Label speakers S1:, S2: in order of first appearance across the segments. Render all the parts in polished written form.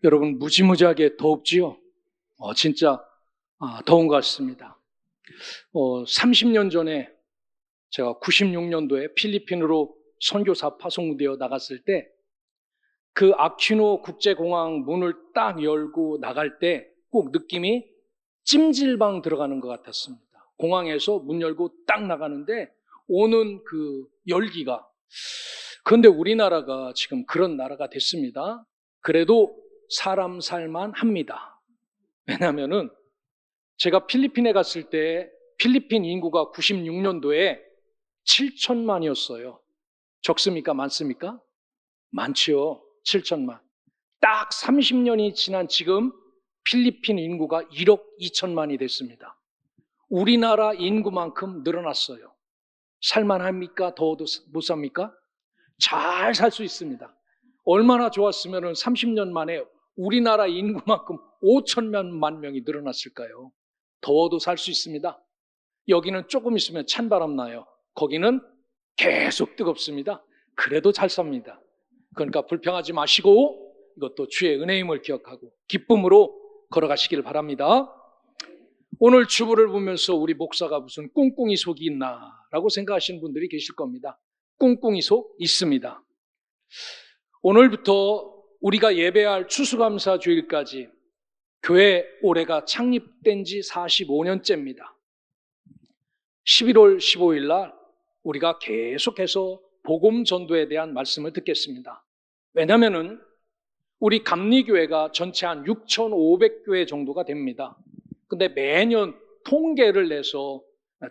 S1: 여러분 무지무지하게 덥지요? 진짜 더운 것 같습니다. 30년 전에 제가 96년도에 필리핀으로 선교사 파송되어 나갔을 때 그 아퀴노 국제공항 문을 딱 열고 나갈 때 꼭 느낌이 찜질방 들어가는 것 같았습니다. 공항에서 문 열고 딱 나가는데 오는 그 열기가. 그런데 우리나라가 지금 그런 나라가 됐습니다. 그래도 사람 살만 합니다. 왜냐하면은 제가 필리핀에 갔을 때 필리핀 인구가 96년도에 7천만이었어요. 적습니까? 많습니까? 많지요. 7천만. 딱 30년이 지난 지금 필리핀 인구가 1억 2천만이 됐습니다. 우리나라 인구만큼 늘어났어요. 살만합니까? 더워도 못 삽니까? 잘 살 수 있습니다. 얼마나 좋았으면 30년 만에 우리나라 인구만큼 5천만 명이 늘어났을까요? 더워도 살 수 있습니다. 여기는 조금 있으면 찬바람 나요. 거기는 계속 뜨겁습니다. 그래도 잘 삽니다. 그러니까 불평하지 마시고 이것도 주의 은혜임을 기억하고 기쁨으로 걸어가시길 바랍니다. 오늘 주보를 보면서 우리 목사가 무슨 꿍꿍이 속이 있나라고 생각하시는 분들이 계실 겁니다. 꿍꿍이 속 있습니다. 오늘부터 우리가 예배할 추수감사 주일까지 교회 올해가 창립된 지 45년째입니다. 11월 15일 날 우리가 계속해서 복음 전도에 대한 말씀을 듣겠습니다. 왜냐하면은 우리 감리교회가 전체 한 6,500교회 정도가 됩니다. 근데 매년 통계를 내서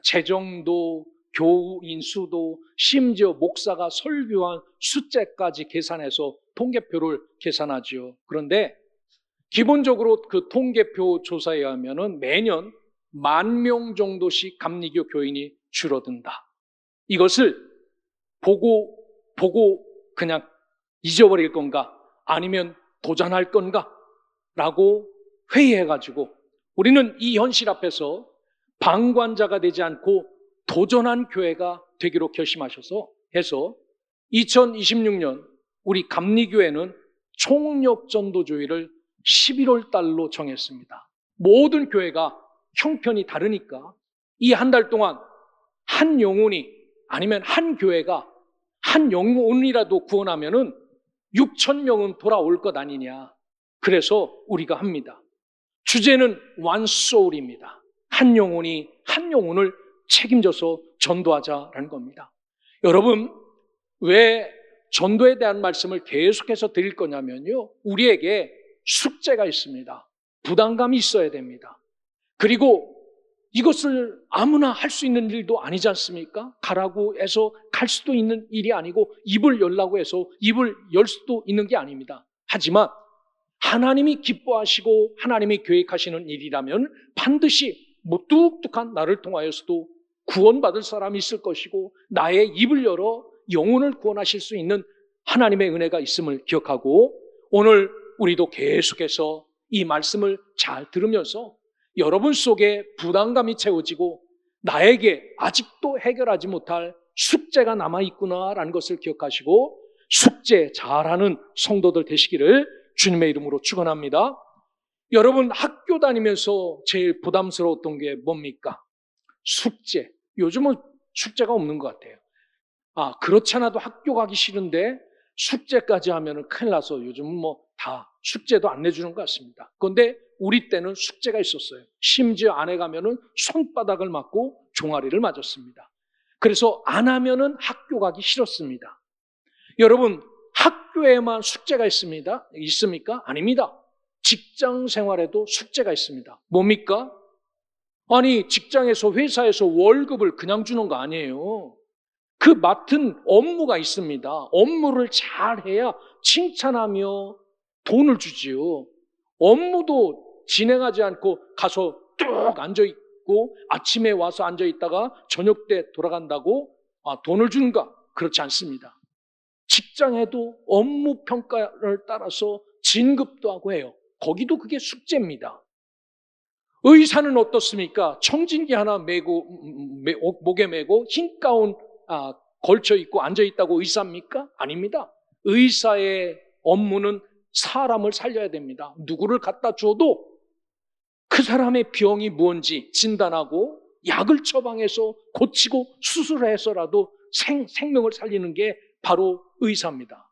S1: 재정도, 교인 수도, 심지어 목사가 설교한 숫자까지 계산해서 통계표를 계산하지요. 그런데 기본적으로 그 통계표 조사에 의하면은 매년 10,000명 정도씩 감리교 교인이 줄어든다. 이것을 보고 그냥 잊어버릴 건가? 아니면 도전할 건가? 라고 회의해가지고 우리는 이 현실 앞에서 방관자가 되지 않고 도전한 교회가 되기로 결심하셔서 해서 2026년 우리 감리교회는 총력전도주의를 11월 달로 정했습니다. 모든 교회가 형편이 다르니까 이 한 달 동안 한 영혼이 아니면 한 교회가 한 영혼이라도 구원하면은 6,000명은 돌아올 것 아니냐. 그래서 우리가 합니다. 주제는 one soul입니다. 한 영혼이 한 영혼을 책임져서 전도하자라는 겁니다. 여러분, 왜 전도에 대한 말씀을 계속해서 드릴 거냐면요. 우리에게 숙제가 있습니다. 부담감이 있어야 됩니다. 그리고 이것을 아무나 할 수 있는 일도 아니지 않습니까? 가라고 해서 갈 수도 있는 일이 아니고 입을 열라고 해서 입을 열 수도 있는 게 아닙니다. 하지만 하나님이 기뻐하시고 하나님이 계획하시는 일이라면 반드시 무뚝뚝한 나를 통하여서도 구원받을 사람이 있을 것이고 나의 입을 열어 영혼을 구원하실 수 있는 하나님의 은혜가 있음을 기억하고 오늘 우리도 계속해서 이 말씀을 잘 들으면서 여러분 속에 부담감이 채워지고 나에게 아직도 해결하지 못할 숙제가 남아있구나라는 것을 기억하시고 숙제 잘하는 성도들 되시기를 주님의 이름으로 축원합니다. 여러분 학교 다니면서 제일 부담스러웠던 게 뭡니까? 숙제. 요즘은 숙제가 없는 것 같아요. 그렇지 않아도 학교 가기 싫은데 숙제까지 하면은 큰일 나서 요즘은 뭐 다 숙제도 안 내주는 것 같습니다. 그런데 우리 때는 숙제가 있었어요. 심지어 안에 가면은 손바닥을 맞고 종아리를 맞았습니다. 그래서 안 하면은 학교 가기 싫었습니다. 여러분, 학교에만 숙제가 있습니까? 아닙니다. 직장 생활에도 숙제가 있습니다. 뭡니까? 아니, 직장에서, 회사에서 월급을 그냥 주는 거 아니에요. 그 맡은 업무가 있습니다. 업무를 잘해야 칭찬하며 돈을 주지요. 업무도 진행하지 않고 가서 뚝 앉아있고 아침에 와서 앉아있다가 저녁 때 돌아간다고 돈을 주는가? 그렇지 않습니다. 직장에도 업무 평가를 따라서 진급도 하고 해요. 거기도 그게 숙제입니다. 의사는 어떻습니까? 청진기 하나 목에 메고 흰 가운 걸쳐 있고 앉아 있다고 의사입니까? 아닙니다. 의사의 업무는 사람을 살려야 됩니다. 누구를 갖다 줘도 그 사람의 병이 뭔지 진단하고 약을 처방해서 고치고 수술해서라도 생명을 살리는 게 바로 의사입니다.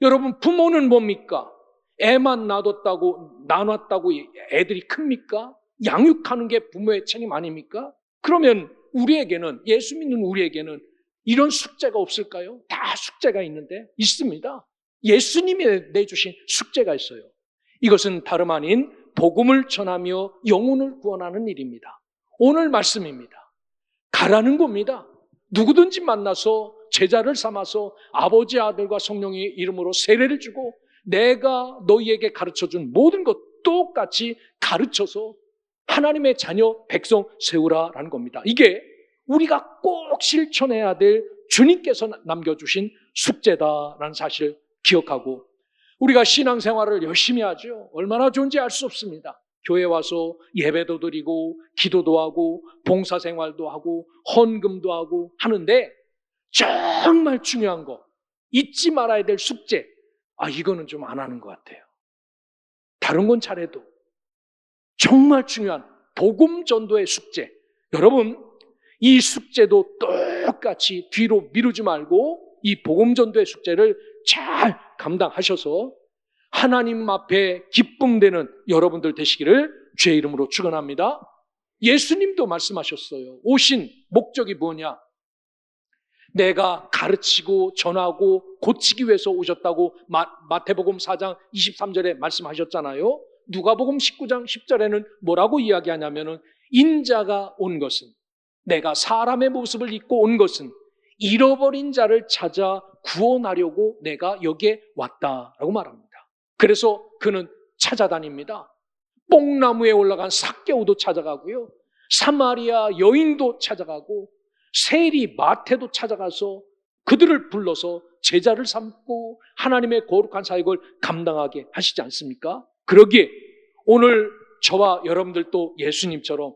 S1: 여러분, 부모는 뭡니까? 애만 놔뒀다고, 나눴다고 애들이 큽니까? 양육하는 게 부모의 책임 아닙니까? 그러면 우리에게는, 예수 믿는 우리에게는 이런 숙제가 없을까요? 다 숙제가 있는데 있습니다. 예수님이 내주신 숙제가 있어요. 이것은 다름 아닌 복음을 전하며 영혼을 구원하는 일입니다. 오늘 말씀입니다. 가라는 겁니다. 누구든지 만나서 제자를 삼아서 아버지, 아들과 성령의 이름으로 세례를 주고 내가 너희에게 가르쳐준 모든 것 똑같이 가르쳐서 하나님의 자녀 백성 세우라라는 겁니다. 이게 우리가 꼭 실천해야 될 주님께서 남겨주신 숙제다라는 사실을 기억하고 우리가 신앙생활을 열심히 하죠. 얼마나 좋은지 알 수 없습니다. 교회 와서 예배도 드리고 기도도 하고 봉사생활도 하고 헌금도 하고 하는데 정말 중요한 거, 잊지 말아야 될 숙제, 이거는 좀 안 하는 것 같아요. 다른 건 잘해도 정말 중요한 복음 전도의 숙제, 여러분 이 숙제도 똑같이 뒤로 미루지 말고 이 복음 전도의 숙제를 잘 감당하셔서 하나님 앞에 기쁨되는 여러분들 되시기를 주의 이름으로 축원합니다. 예수님도 말씀하셨어요. 오신 목적이 뭐냐? 내가 가르치고 전하고 고치기 위해서 오셨다고 마태복음 4장 23절에 말씀하셨잖아요. 누가복음 19장 10절에는 뭐라고 이야기하냐면은 인자가 온 것은, 내가 사람의 모습을 입고 온 것은 잃어버린 자를 찾아 구원하려고 내가 여기에 왔다라고 말합니다. 그래서 그는 찾아다닙니다. 뽕나무에 올라간 삭개오도 찾아가고요, 사마리아 여인도 찾아가고 세리 마태도 찾아가서 그들을 불러서 제자를 삼고 하나님의 거룩한 사역을 감당하게 하시지 않습니까? 그러기에 오늘 저와 여러분들도 예수님처럼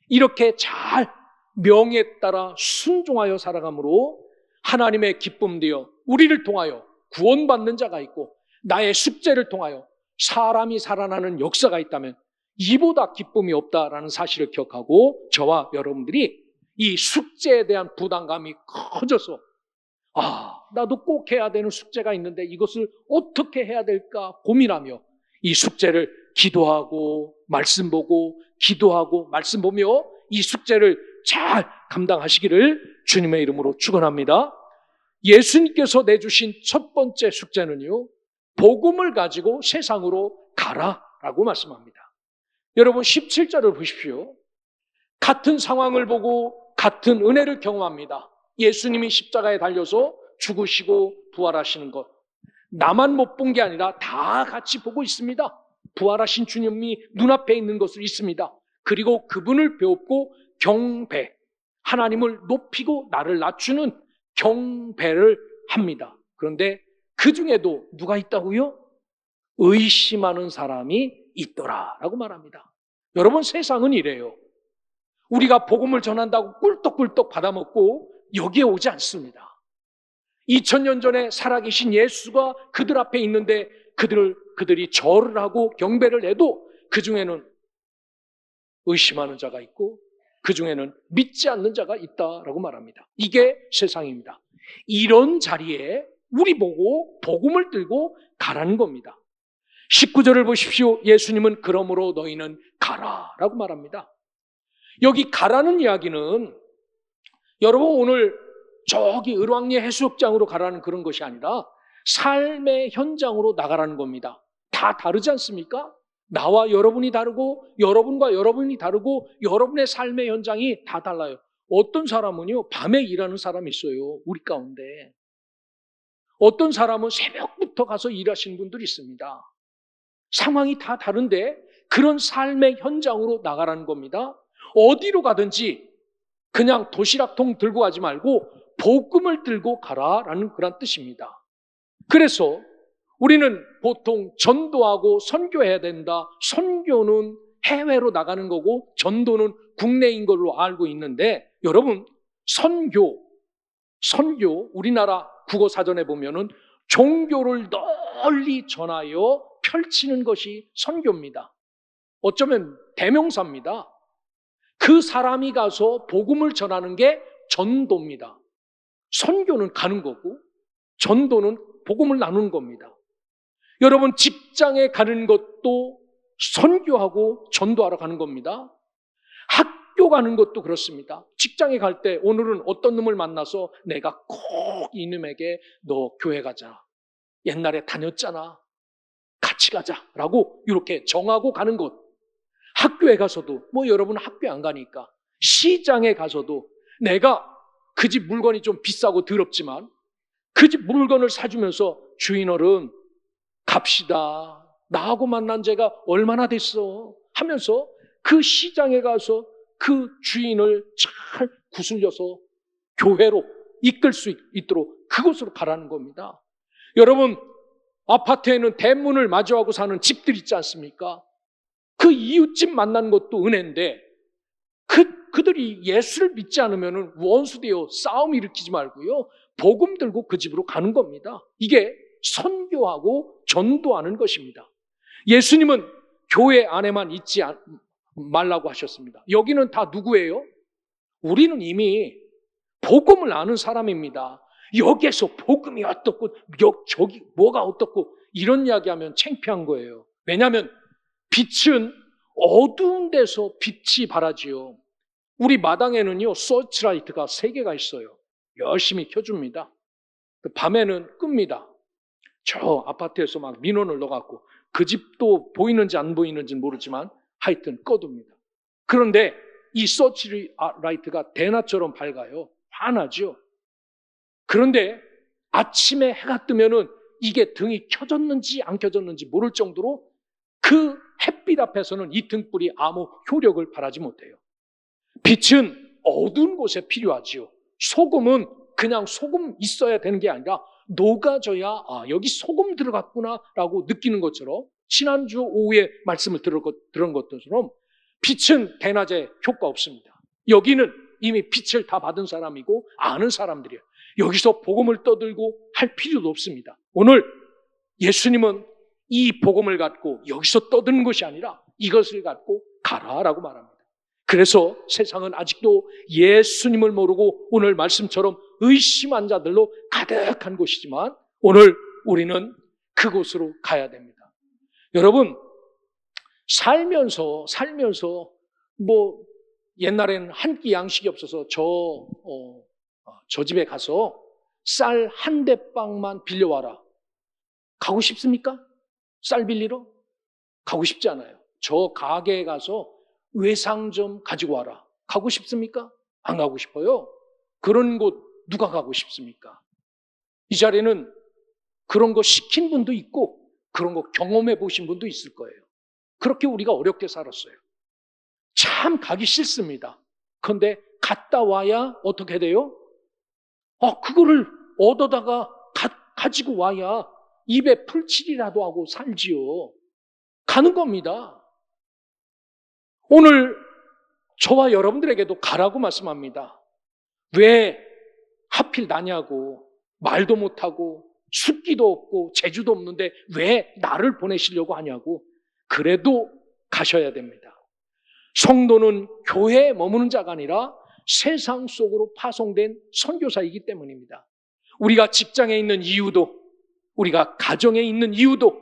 S1: 이렇게 잘 명에 따라 순종하여 살아감으로 하나님의 기쁨 되어 우리를 통하여 구원받는 자가 있고 나의 숙제를 통하여 사람이 살아나는 역사가 있다면 이보다 기쁨이 없다라는 사실을 기억하고 저와 여러분들이 이 숙제에 대한 부담감이 커져서 나도 꼭 해야 되는 숙제가 있는데 이것을 어떻게 해야 될까 고민하며 이 숙제를 기도하고 말씀 보고 기도하고 말씀 보며 이 숙제를 잘 감당하시기를 주님의 이름으로 축원합니다. 예수님께서 내주신 첫 번째 숙제는요, 복음을 가지고 세상으로 가라라고 말씀합니다. 여러분 17절을 보십시오. 같은 상황을 보고 같은 은혜를 경험합니다. 예수님이 십자가에 달려서 죽으시고 부활하시는 것, 나만 못 본 게 아니라 다 같이 보고 있습니다. 부활하신 주님이 눈앞에 있는 것을 있습니다. 그리고 그분을 배웁고 경배, 하나님을 높이고 나를 낮추는 경배를 합니다. 그런데 그 중에도 누가 있다고요? 의심하는 사람이 있더라라고 말합니다. 여러분 세상은 이래요. 우리가 복음을 전한다고 꿀떡꿀떡 받아먹고 여기에 오지 않습니다. 2000년 전에 살아계신 예수가 그들 앞에 있는데 그들이 절을 하고 경배를 해도 그 중에는 의심하는 자가 있고 그 중에는 믿지 않는 자가 있다라고 말합니다. 이게 세상입니다. 이런 자리에 우리 보고 복음을 들고 가라는 겁니다. 19절을 보십시오. 예수님은 그러므로 너희는 가라라고 말합니다. 여기 가라는 이야기는 여러분 오늘 저기 을왕리 해수욕장으로 가라는 그런 것이 아니라 삶의 현장으로 나가라는 겁니다. 다 다르지 않습니까? 나와 여러분이 다르고 여러분과 여러분이 다르고 여러분의 삶의 현장이 다 달라요. 어떤 사람은요 밤에 일하는 사람이 있어요. 우리 가운데. 어떤 사람은 새벽부터 가서 일하시는 분들이 있습니다. 상황이 다 다른데 그런 삶의 현장으로 나가라는 겁니다. 어디로 가든지 그냥 도시락통 들고 가지 말고 복음을 들고 가라라는 그런 뜻입니다. 그래서 우리는 보통 전도하고 선교해야 된다. 선교는 해외로 나가는 거고 전도는 국내인 걸로 알고 있는데 여러분 선교 우리나라 국어사전에 보면은 종교를 널리 전하여 펼치는 것이 선교입니다. 어쩌면 대명사입니다. 그 사람이 가서 복음을 전하는 게 전도입니다. 선교는 가는 거고 전도는 복음을 나누는 겁니다. 여러분, 직장에 가는 것도 선교하고 전도하러 가는 겁니다. 학교 가는 것도 그렇습니다. 직장에 갈 때 오늘은 어떤 놈을 만나서 내가 꼭 이놈에게 너 교회 가자. 옛날에 다녔잖아. 같이 가자라고 이렇게 정하고 가는 것. 학교에 가서도 여러분 학교에 안 가니까 시장에 가서도 내가 그 집 물건이 좀 비싸고 더럽지만 그 집 물건을 사주면서 주인어른 갑시다. 나하고 만난 지가 얼마나 됐어 하면서 그 시장에 가서 그 주인을 잘 구슬려서 교회로 이끌 수 있도록 그곳으로 가라는 겁니다. 여러분, 아파트에는 대문을 마주하고 사는 집들 있지 않습니까? 그 이웃집 만나는 것도 은혜인데 그들이 예수를 믿지 않으면 원수되어 싸움 일으키지 말고요. 복음 들고 그 집으로 가는 겁니다. 이게 선교하고 전도하는 것입니다. 예수님은 교회 안에만 있지 말라고 하셨습니다. 여기는 다 누구예요? 우리는 이미 복음을 아는 사람입니다. 여기에서 복음이 어떻고 저기 뭐가 어떻고 이런 이야기하면 창피한 거예요. 왜냐하면 빛은 어두운 데서 빛이 바라지요. 우리 마당에는요 서치라이트가 3개가 있어요. 열심히 켜줍니다. 밤에는 끕니다. 저 아파트에서 막 민원을 넣어갖고 그 집도 보이는지 안 보이는지 모르지만 하여튼 꺼둡니다. 그런데 이 서치라이트가 대낮처럼 밝아요. 환하죠. 그런데 아침에 해가 뜨면은 이게 등이 켜졌는지 안 켜졌는지 모를 정도로 그 햇빛 앞에서는 이 등불이 아무 효력을 발하지 못해요. 빛은 어두운 곳에 필요하지요. 소금은 그냥 소금 있어야 되는 게 아니라 녹아져야 여기 소금 들어갔구나라고 느끼는 것처럼 지난주 오후에 말씀을 들은 것처럼 빛은 대낮에 효과 없습니다. 여기는 이미 빛을 다 받은 사람이고 아는 사람들이에요. 여기서 복음을 떠들고 할 필요도 없습니다. 오늘 예수님은 이 복음을 갖고 여기서 떠드는 것이 아니라 이것을 갖고 가라라고 말합니다. 그래서 세상은 아직도 예수님을 모르고 오늘 말씀처럼 의심한 자들로 가득한 곳이지만 오늘 우리는 그곳으로 가야 됩니다. 여러분, 살면서 옛날에는 한 끼 양식이 없어서 저 집에 가서 쌀 한 대빵만 빌려와라. 가고 싶습니까? 쌀 빌리러? 가고 싶지 않아요. 저 가게에 가서 외상 좀 가지고 와라. 가고 싶습니까? 안 가고 싶어요. 그런 곳 누가 가고 싶습니까? 이 자리에는 그런 거 시킨 분도 있고 그런 거 경험해 보신 분도 있을 거예요. 그렇게 우리가 어렵게 살았어요. 참 가기 싫습니다. 그런데 갔다 와야 어떻게 돼요? 그거를 얻어다가 가지고 와야 입에 풀칠이라도 하고 살지요. 가는 겁니다. 오늘 저와 여러분들에게도 가라고 말씀합니다. 왜 하필 나냐고, 말도 못하고 숫기도 없고 재주도 없는데 왜 나를 보내시려고 하냐고. 그래도 가셔야 됩니다. 성도는 교회에 머무는 자가 아니라 세상 속으로 파송된 선교사이기 때문입니다. 우리가 직장에 있는 이유도, 우리가 가정에 있는 이유도,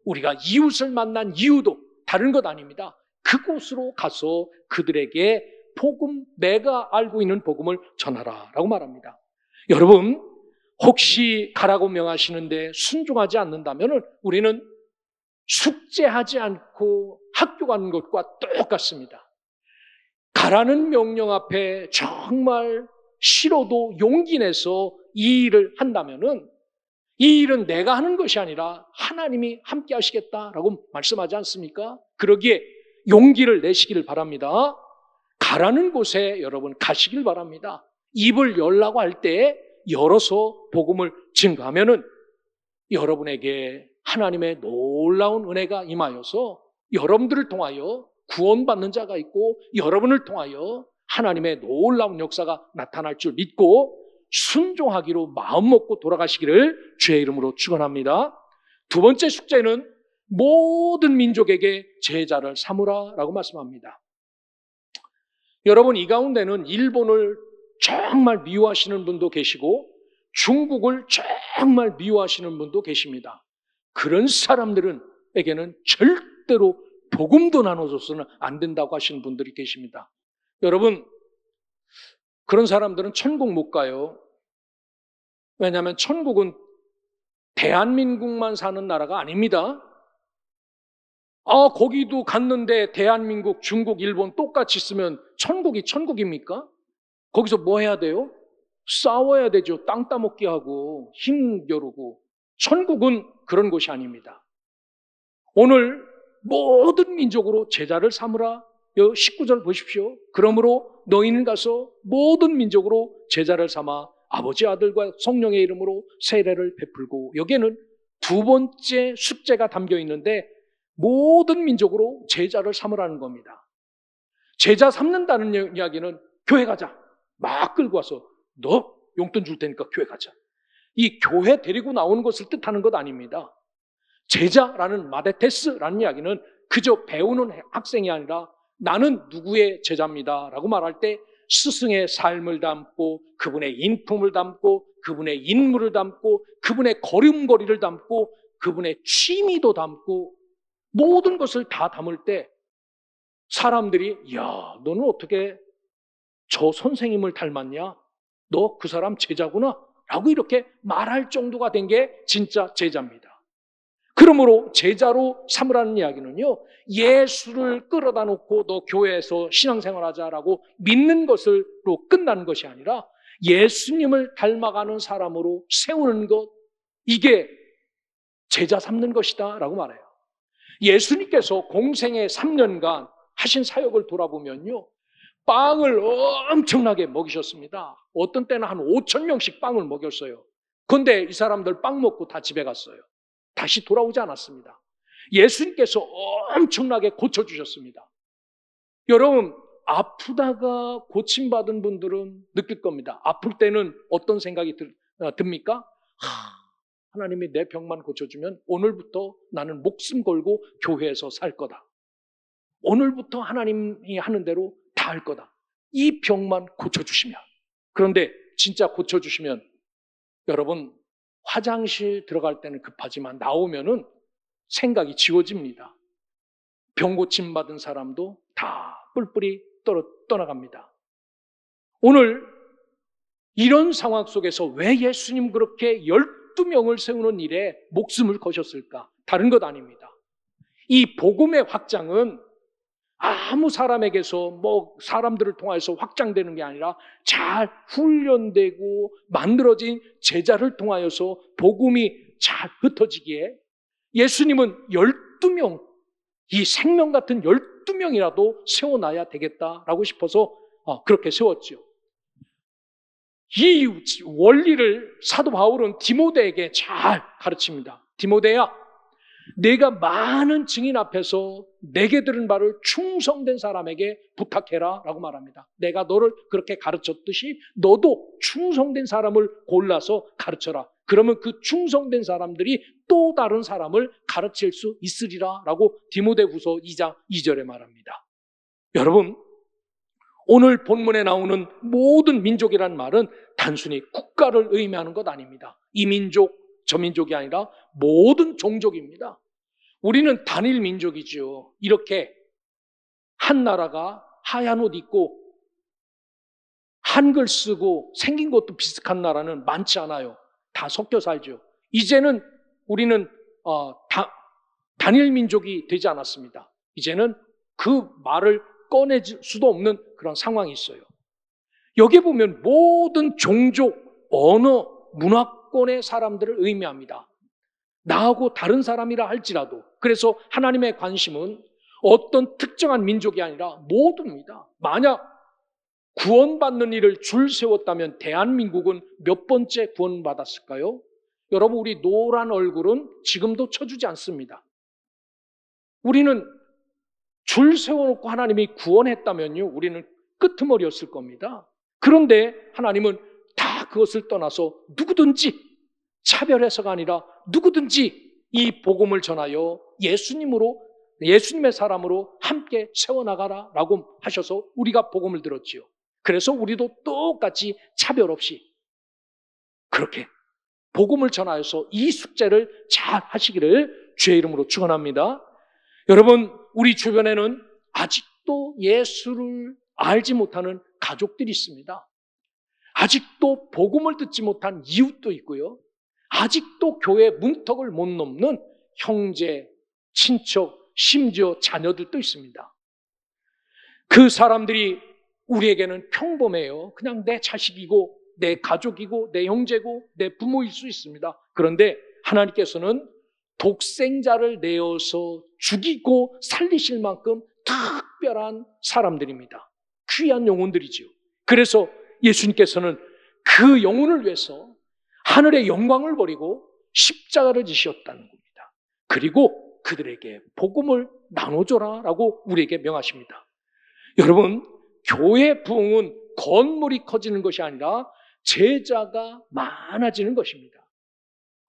S1: 우리가 이웃을 만난 이유도 다른 것 아닙니다. 그곳으로 가서 그들에게 복음, 내가 알고 있는 복음을 전하라라고 말합니다. 여러분, 혹시 가라고 명하시는데 순종하지 않는다면 우리는 숙제하지 않고 학교 가는 것과 똑같습니다. 가라는 명령 앞에 정말 싫어도 용기 내서 이 일을 한다면 이 일은 내가 하는 것이 아니라 하나님이 함께 하시겠다라고 말씀하지 않습니까? 그러기에 용기를 내시기를 바랍니다. 가라는 곳에 여러분 가시길 바랍니다. 입을 열라고 할 때 열어서 복음을 증거하면은 여러분에게 하나님의 놀라운 은혜가 임하여서 여러분들을 통하여 구원받는 자가 있고 여러분을 통하여 하나님의 놀라운 역사가 나타날 줄 믿고 순종하기로 마음먹고 돌아가시기를 주의 이름으로 축원합니다. 두 번째 숙제는 모든 민족에게 제자를 삼으라라고 말씀합니다. 여러분, 이 가운데는 일본을 정말 미워하시는 분도 계시고 중국을 정말 미워하시는 분도 계십니다. 그런 사람들에게는 절대로 복음도 나눠줘서는 안 된다고 하시는 분들이 계십니다. 여러분, 그런 사람들은 천국 못 가요. 왜냐하면 천국은 대한민국만 사는 나라가 아닙니다. 거기도 갔는데 대한민국, 중국, 일본 똑같이 있으면 천국이 천국입니까? 거기서 뭐 해야 돼요? 싸워야 되죠. 땅 따먹기 하고 힘겨루고. 천국은 그런 곳이 아닙니다. 오늘 모든 민족으로 제자를 삼으라. 19절 보십시오. 그러므로 너희는 가서 모든 민족으로 제자를 삼아 아버지, 아들과 성령의 이름으로 세례를 베풀고. 여기에는 두 번째 숙제가 담겨 있는데 모든 민족으로 제자를 삼으라는 겁니다. 제자 삼는다는 이야기는 교회 가자. 막 끌고 와서 너 용돈 줄 테니까 교회 가자. 이 교회 데리고 나오는 것을 뜻하는 것 아닙니다. 제자라는 마데테스라는 이야기는 그저 배우는 학생이 아니라 나는 누구의 제자입니다 라고 말할 때 스승의 삶을 담고 그분의 인품을 담고 그분의 인물을 담고 그분의 걸음걸이를 담고 그분의 취미도 담고 모든 것을 다 담을 때 사람들이 야, 너는 어떻게 저 선생님을 닮았냐? 너 그 사람 제자구나? 라고 이렇게 말할 정도가 된 게 진짜 제자입니다. 그러므로 제자로 삼으라는 이야기는요, 예수를 끌어다 놓고 너 교회에서 신앙생활하자라고 믿는 것으로 끝나는 것이 아니라 예수님을 닮아가는 사람으로 세우는 것, 이게 제자 삼는 것이다 라고 말해요. 예수님께서 공생의 3년간 하신 사역을 돌아보면요, 빵을 엄청나게 먹이셨습니다. 어떤 때는 한 5,000명씩 빵을 먹였어요. 그런데 이 사람들 빵 먹고 다 집에 갔어요. 다시 돌아오지 않았습니다. 예수님께서 엄청나게 고쳐주셨습니다. 여러분, 아프다가 고침받은 분들은 느낄 겁니다. 아플 때는 어떤 생각이 듭니까? 하나님이 내 병만 고쳐주면 오늘부터 나는 목숨 걸고 교회에서 살 거다. 오늘부터 하나님이 하는 대로 다 할 거다. 이 병만 고쳐주시면. 그런데 진짜 고쳐주시면 여러분, 화장실 들어갈 때는 급하지만 나오면은 생각이 지워집니다. 병 고침 받은 사람도 다 뿔뿔이 떠나갑니다. 오늘 이런 상황 속에서 왜 예수님 그렇게 12명을 세우는 일에 목숨을 거셨을까? 다른 것 아닙니다. 이 복음의 확장은 아무 사람에게서 사람들을 통해서 확장되는 게 아니라 잘 훈련되고 만들어진 제자를 통하여서 복음이 잘 흩어지기에 예수님은 12명, 이 생명 같은 12명이라도 세워놔야 되겠다라고 싶어서 그렇게 세웠죠. 이 원리를 사도 바울은 디모데에게 잘 가르칩니다. 디모데야, 내가 많은 증인 앞에서 내게 들은 바를 충성된 사람에게 부탁해라 라고 말합니다. 내가 너를 그렇게 가르쳤듯이 너도 충성된 사람을 골라서 가르쳐라. 그러면 그 충성된 사람들이 또 다른 사람을 가르칠 수 있으리라 라고 디모데후서 2장 2절에 말합니다. 여러분, 오늘 본문에 나오는 모든 민족이라는 말은 단순히 국가를 의미하는 것 아닙니다. 이 민족, 저 민족이 아니라 모든 종족입니다. 우리는 단일 민족이죠. 이렇게 한 나라가 하얀 옷 입고 한글 쓰고 생긴 것도 비슷한 나라는 많지 않아요. 다 섞여 살죠. 이제는 우리는 단일 민족이 되지 않았습니다. 이제는 그 말을 꺼낼 수도 없는 그런 상황이 있어요. 여기 보면 모든 종족, 언어, 문화권의 사람들을 의미합니다. 나하고 다른 사람이라 할지라도. 그래서 하나님의 관심은 어떤 특정한 민족이 아니라 모두입니다. 만약 구원받는 일을 줄 세웠다면 대한민국은 몇 번째 구원받았을까요? 여러분, 우리 노란 얼굴은 지금도 쳐주지 않습니다. 우리는 줄 세워놓고 하나님이 구원했다면요, 우리는 끄트머리였을 겁니다. 그런데 하나님은 다 그것을 떠나서 누구든지 차별해서가 아니라 누구든지 이 복음을 전하여 예수님의 사람으로 함께 세워나가라라고 하셔서 우리가 복음을 들었지요. 그래서 우리도 똑같이 차별 없이 그렇게 복음을 전하여서 이 숙제를 잘 하시기를 주의 이름으로 축원합니다. 여러분, 우리 주변에는 아직도 예수를 알지 못하는 가족들이 있습니다. 아직도 복음을 듣지 못한 이웃도 있고요. 아직도 교회 문턱을 못 넘는 형제, 친척, 심지어 자녀들도 있습니다. 그 사람들이 우리에게는 평범해요. 그냥 내 자식이고 내 가족이고 내 형제고 내 부모일 수 있습니다. 그런데 하나님께서는 독생자를 내어서 죽이고 살리실 만큼 특별한 사람들입니다. 귀한 영혼들이지요. 그래서 예수님께서는 그 영혼을 위해서 하늘의 영광을 버리고 십자가를 지셨다는 겁니다. 그리고 그들에게 복음을 나눠줘라라고 우리에게 명하십니다. 여러분, 교회 부흥은 건물이 커지는 것이 아니라 제자가 많아지는 것입니다.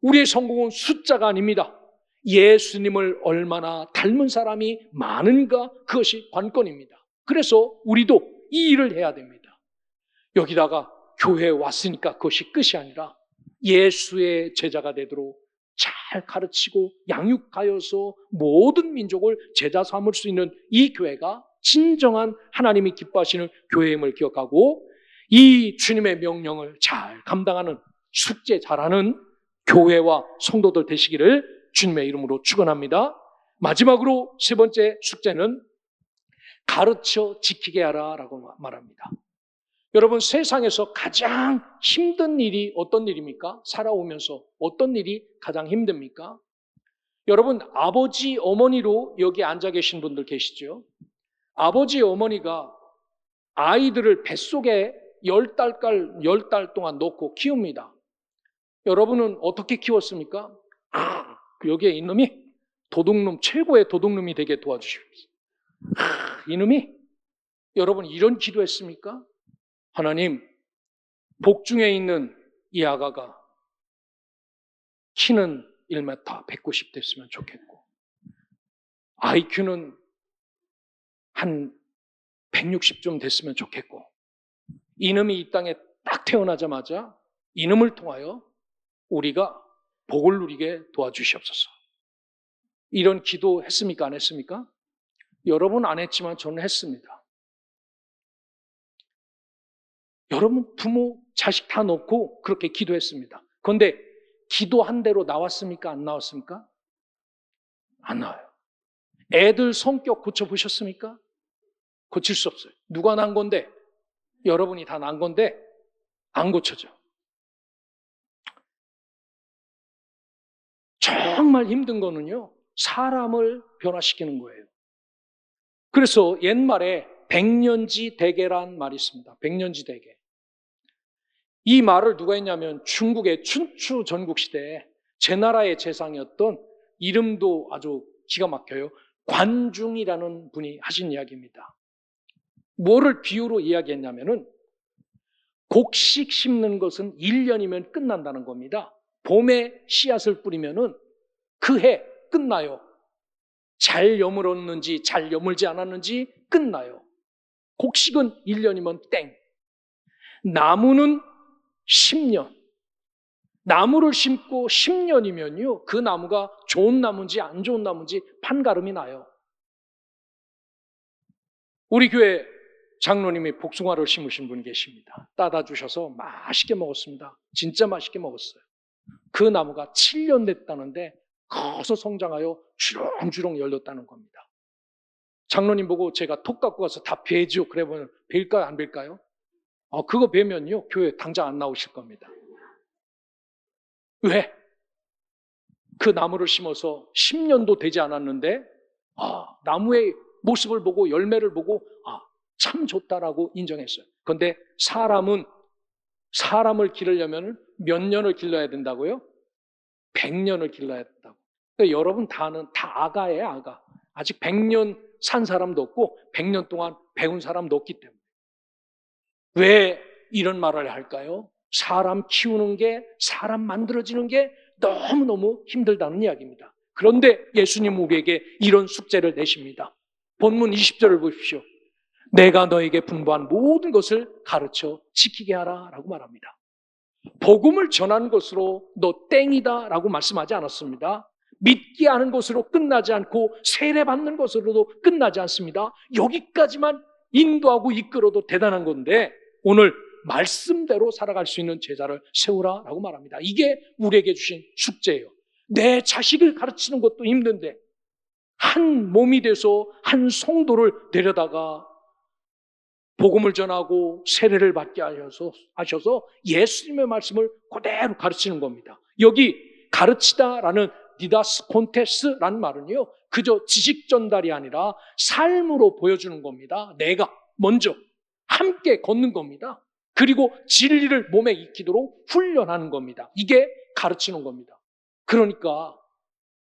S1: 우리의 성공은 숫자가 아닙니다. 예수님을 얼마나 닮은 사람이 많은가, 그것이 관건입니다. 그래서 우리도 이 일을 해야 됩니다. 여기다가 교회에 왔으니까 그것이 끝이 아니라 예수의 제자가 되도록 잘 가르치고 양육하여서 모든 민족을 제자 삼을 수 있는 이 교회가 진정한 하나님이 기뻐하시는 교회임을 기억하고 이 주님의 명령을 잘 감당하는 숙제 잘하는 교회와 성도들 되시기를 주님의 이름으로 축원합니다. 마지막으로 세 번째 숙제는 가르쳐 지키게 하라라고 말합니다. 여러분, 세상에서 가장 힘든 일이 어떤 일입니까? 살아오면서 어떤 일이 가장 힘듭니까? 여러분, 아버지, 어머니로 여기 앉아 계신 분들 계시죠? 아버지, 어머니가 아이들을 뱃속에 10달 동안 놓고 키웁니다. 여러분은 어떻게 키웠습니까? 여기에 이놈이 도둑놈, 최고의 도둑놈이 되게 도와주십시오. 이놈이, 여러분 이런 기도했습니까? 하나님, 복중에 있는 이 아가가 키는 1m 190 됐으면 좋겠고 IQ는 한 160좀 됐으면 좋겠고 이놈이 이 땅에 딱 태어나자마자 이놈을 통하여 우리가 복을 누리게 도와주시옵소서. 이런 기도 했습니까? 안 했습니까? 여러분 안 했지만 저는 했습니다. 여러분 부모, 자식 다 놓고 그렇게 기도했습니다. 그런데 기도한 대로 나왔습니까? 안 나왔습니까? 안 나와요. 애들 성격 고쳐보셨습니까? 고칠 수 없어요. 누가 난 건데? 여러분이 다 난 건데 안 고쳐져. 정말 힘든 거는요, 사람을 변화시키는 거예요. 그래서 옛말에 백년지 대계란 말이 있습니다. 백년지 대계. 이 말을 누가 했냐면 중국의 춘추 전국시대에 제 나라의 재상이었던 이름도 아주 기가 막혀요. 관중이라는 분이 하신 이야기입니다. 뭐를 비유로 이야기했냐면은 곡식 심는 것은 1년이면 끝난다는 겁니다. 봄에 씨앗을 뿌리면은 그 해 끝나요. 잘 여물었는지 잘 여물지 않았는지 끝나요. 곡식은 1년이면 땡. 나무는 10년. 나무를 심고 10년이면요, 그 나무가 좋은 나무인지 안 좋은 나무인지 판가름이 나요. 우리 교회 장로님이 복숭아를 심으신 분이 계십니다. 따다 주셔서 맛있게 먹었습니다. 진짜 맛있게 먹었어요. 그 나무가 7년 됐다는데 커서 성장하여 주렁주렁 열렸다는 겁니다. 장로님 보고 제가 톡 갖고 가서 다 베죠. 그래 보면 베일까요? 안 베일까요? 그거 베면요, 교회 당장 안 나오실 겁니다. 왜? 그 나무를 심어서 10년도 되지 않았는데 나무의 모습을 보고 열매를 보고 참 좋다라고 인정했어요. 그런데 사람을 기르려면 몇 년을 길러야 된다고요? 100년을 길러야 된다고. 그러니까 여러분 다 아가예요, 아가. 아직 100년 산 사람도 없고 100년 동안 배운 사람도 없기 때문에. 왜 이런 말을 할까요? 사람 키우는 게, 사람 만들어지는 게 너무너무 힘들다는 이야기입니다. 그런데 예수님 우리에게 이런 숙제를 내십니다. 본문 20절을 보십시오. 내가 너에게 분부한 모든 것을 가르쳐 지키게 하라 라고 말합니다. 복음을 전하는 것으로 너 땡이다 라고 말씀하지 않았습니다. 믿게 하는 것으로 끝나지 않고 세례받는 것으로도 끝나지 않습니다. 여기까지만 인도하고 이끌어도 대단한 건데 오늘 말씀대로 살아갈 수 있는 제자를 세우라 라고 말합니다. 이게 우리에게 주신 숙제예요. 내 자식을 가르치는 것도 힘든데 한 몸이 돼서 한 성도를 데려다가 복음을 전하고 세례를 받게 하셔서 예수님의 말씀을 그대로 가르치는 겁니다. 여기 가르치다라는 디다스 콘테스라는 말은요, 그저 지식 전달이 아니라 삶으로 보여주는 겁니다. 내가 먼저 함께 걷는 겁니다. 그리고 진리를 몸에 익히도록 훈련하는 겁니다. 이게 가르치는 겁니다. 그러니까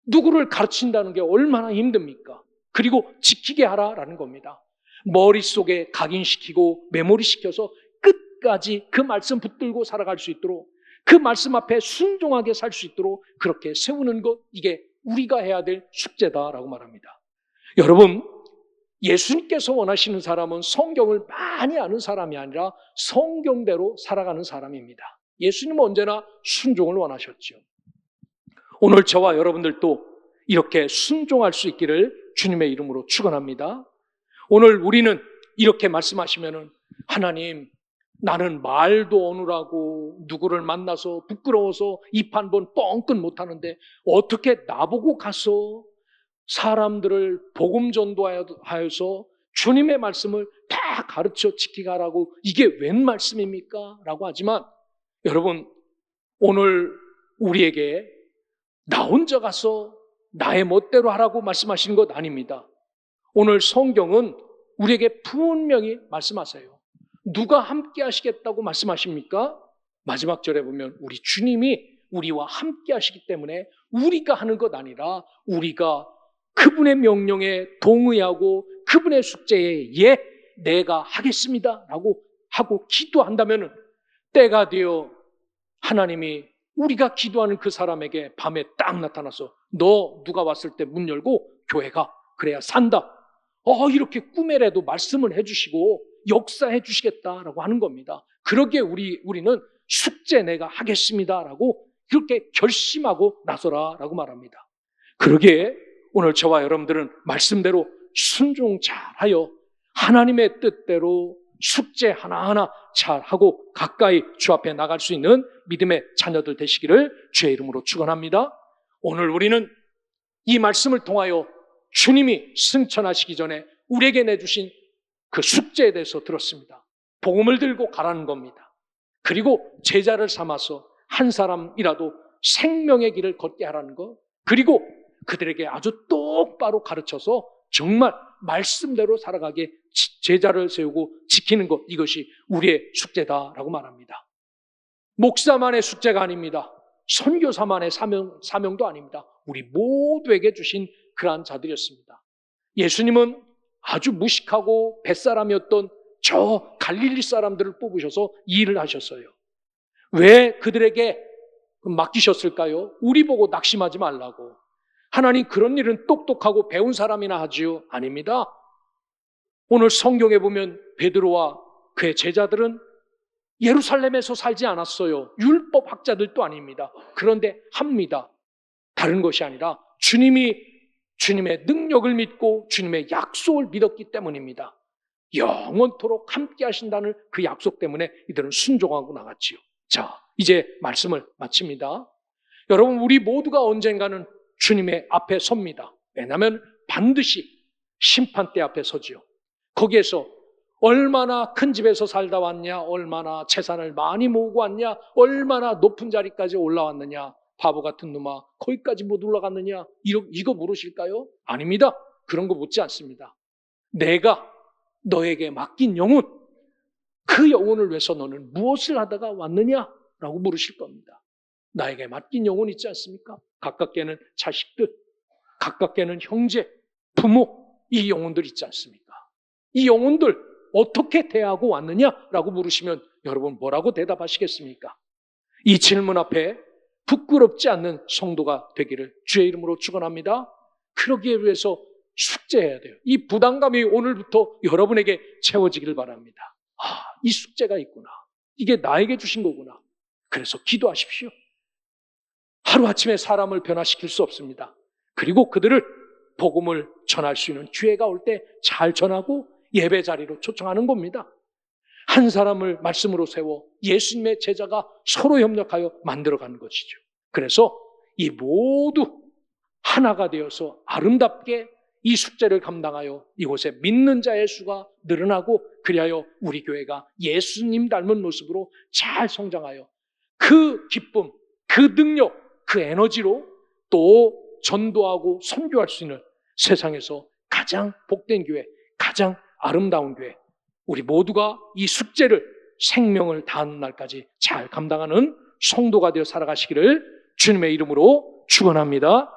S1: 누구를 가르친다는 게 얼마나 힘듭니까? 그리고 지키게 하라라는 겁니다. 머릿속에 각인시키고 메모리시켜서 끝까지 그 말씀 붙들고 살아갈 수 있도록, 그 말씀 앞에 순종하게 살 수 있도록 그렇게 세우는 것, 이게 우리가 해야 될 숙제다라고 말합니다. 여러분, 예수님께서 원하시는 사람은 성경을 많이 아는 사람이 아니라 성경대로 살아가는 사람입니다. 예수님은 언제나 순종을 원하셨죠. 오늘 저와 여러분들도 이렇게 순종할 수 있기를 주님의 이름으로 축원합니다. 오늘 우리는 이렇게 말씀하시면은, 하나님, 나는 말도 어눌하고 누구를 만나서 부끄러워서 입 한 번 뻥끗 못하는데 어떻게 나보고 가서 사람들을 복음 전도하여서 주님의 말씀을 다 가르쳐 지키게 하라고, 이게 웬 말씀입니까? 라고 하지만 여러분, 오늘 우리에게 나 혼자 가서 나의 멋대로 하라고 말씀하시는 것 아닙니다. 오늘 성경은 우리에게 분명히 말씀하세요. 누가 함께 하시겠다고 말씀하십니까? 마지막 절에 보면 우리 주님이 우리와 함께 하시기 때문에 우리가 하는 것 아니라 우리가 그분의 명령에 동의하고 그분의 숙제에 예, 내가 하겠습니다 라고 하고 기도한다면 때가 되어 하나님이 우리가 기도하는 그 사람에게 밤에 딱 나타나서 너 누가 왔을 때 문 열고 교회가 그래야 산다. 이렇게 꿈에라도 말씀을 해주시고 역사해 주시겠다라고 하는 겁니다. 그러기에 우리는 숙제 내가 하겠습니다라고 그렇게 결심하고 나서라라고 말합니다. 그러기에 오늘 저와 여러분들은 말씀대로 순종 잘하여 하나님의 뜻대로 숙제 하나하나 잘하고 가까이 주 앞에 나갈 수 있는 믿음의 자녀들 되시기를 주의 이름으로 축원합니다. 오늘 우리는 이 말씀을 통하여 주님이 승천하시기 전에 우리에게 내주신 그 숙제에 대해서 들었습니다. 복음을 들고 가라는 겁니다. 그리고 제자를 삼아서 한 사람이라도 생명의 길을 걷게 하라는 것, 그리고 그들에게 아주 똑바로 가르쳐서 정말 말씀대로 살아가게 제자를 세우고 지키는 것, 이것이 우리의 숙제다라고 말합니다. 목사만의 숙제가 아닙니다. 선교사만의 사명도 아닙니다. 우리 모두에게 주신 그러한 자들이었습니다. 예수님은 아주 무식하고 뱃사람이었던 저 갈릴리 사람들을 뽑으셔서 이 일을 하셨어요. 왜 그들에게 맡기셨을까요? 우리 보고 낙심하지 말라고. 하나님, 그런 일은 똑똑하고 배운 사람이나 하지요? 아닙니다. 오늘 성경에 보면 베드로와 그의 제자들은 예루살렘에서 살지 않았어요. 율법 학자들도 아닙니다. 그런데 합니다. 다른 것이 아니라 주님의 능력을 믿고 주님의 약속을 믿었기 때문입니다. 영원토록 함께 하신다는 그 약속 때문에 이들은 순종하고 나갔지요. 자, 이제 말씀을 마칩니다. 여러분, 우리 모두가 언젠가는 주님의 앞에 섭니다. 왜냐하면 반드시 심판대 앞에 서지요. 거기에서 얼마나 큰 집에서 살다 왔냐, 얼마나 재산을 많이 모으고 왔냐, 얼마나 높은 자리까지 올라왔느냐, 바보 같은 놈아 거기까지 못 올라갔느냐, 이거 물으실까요? 아닙니다. 그런 거 묻지 않습니다. 내가 너에게 맡긴 영혼, 그 영혼을 위해서 너는 무엇을 하다가 왔느냐라고 물으실 겁니다. 나에게 맡긴 영혼 있지 않습니까? 가깝게는 자식들, 가깝게는 형제, 부모, 이 영혼들 있지 않습니까? 이 영혼들 어떻게 대하고 왔느냐라고 물으시면 여러분 뭐라고 대답하시겠습니까? 이 질문 앞에 부끄럽지 않는 성도가 되기를 주의 이름으로 축원합니다. 그러기 위해서 숙제해야 돼요. 이 부담감이 오늘부터 여러분에게 채워지기를 바랍니다. 이 숙제가 있구나. 이게 나에게 주신 거구나. 그래서 기도하십시오. 하루아침에 사람을 변화시킬 수 없습니다. 그리고 그들을 복음을 전할 수 있는 기회가 올 때 잘 전하고 예배 자리로 초청하는 겁니다. 한 사람을 말씀으로 세워 예수님의 제자가 서로 협력하여 만들어가는 것이죠. 그래서 이 모두 하나가 되어서 아름답게 이 숙제를 감당하여 이곳에 믿는 자의 수가 늘어나고 그리하여 우리 교회가 예수님 닮은 모습으로 잘 성장하여 그 기쁨, 그 능력, 그 에너지로 또 전도하고 선교할 수 있는 세상에서 가장 복된 교회, 가장 아름다운 교회, 우리 모두가 이 숙제를 생명을 다하는 날까지 잘 감당하는 성도가 되어 살아가시기를 주님의 이름으로 축원합니다.